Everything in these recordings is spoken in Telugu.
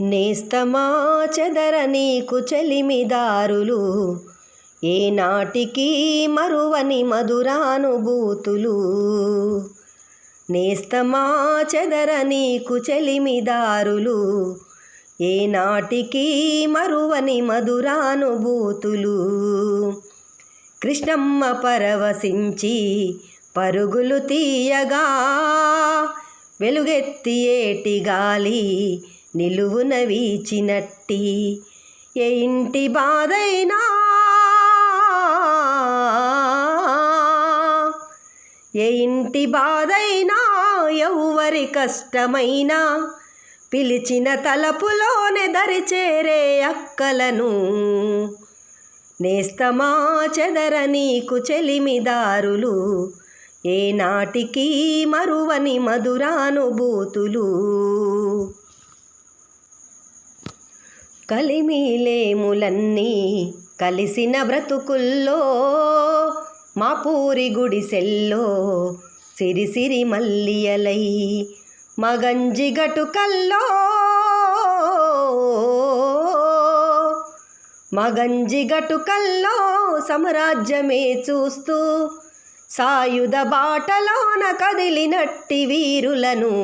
నేస్తమా చెదర నీకు చెలిమిదారులు, ఏనాటికి మరువని మధురానుభూతులు. నేస్తమా చెదర నీకు చెలిమిదారులు, ఏనాటికి మరువని మధురానుభూతులు. కృష్ణమ్మ పరవశించి పరుగులు తీయగా, వెలుగెత్తి ఏటి గాలి నిలువున వీచినట్టి. ఏ ఇంటి బాధైనా, ఏ ఇంటి బాధైనా, ఎవ్వరి కష్టమైనా పిలిచిన తలపులోనే దరిచేరే అక్కలను. నేస్తమా చెదర నీకు చెలిమిదారులు, ఏనాటికి మరువని మధురానుభూతులు. కలిమిలేములన్నీ కలిసిన బ్రతుకుల్లో, మా పూరి గుడిసెల్లో సిరిసిరి మల్లియలై, మగంజి గటుకల్లో, మగంజి గటుకల్లో సామ్రాజ్యమే చూస్తూ, సాయుధ బాటలోన కదిలినట్టి వీరులను.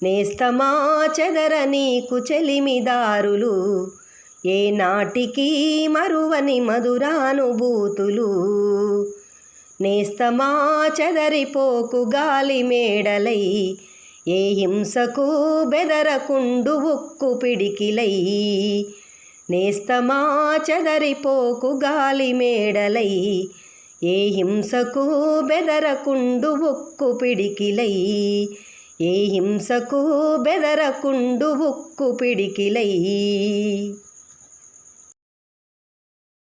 నేస్తమా చెదర నీకు చెలిమిదారులు, ఏనాటికి మరువని మధురానుభూతులు. నేస్తమా చెదరిపోకు గాలి మేడలై, ఏ హింసకు బెదరకుండు ఉక్కు పిడికిలై. నేస్తమా చెదరిపోకు గాలి మేడలై, ఏ హింసకు బెదరకుండు ఉక్కు పిడికిలై. ఏ హింసకు బెదరకుండు ఉక్కు పిడికిలై.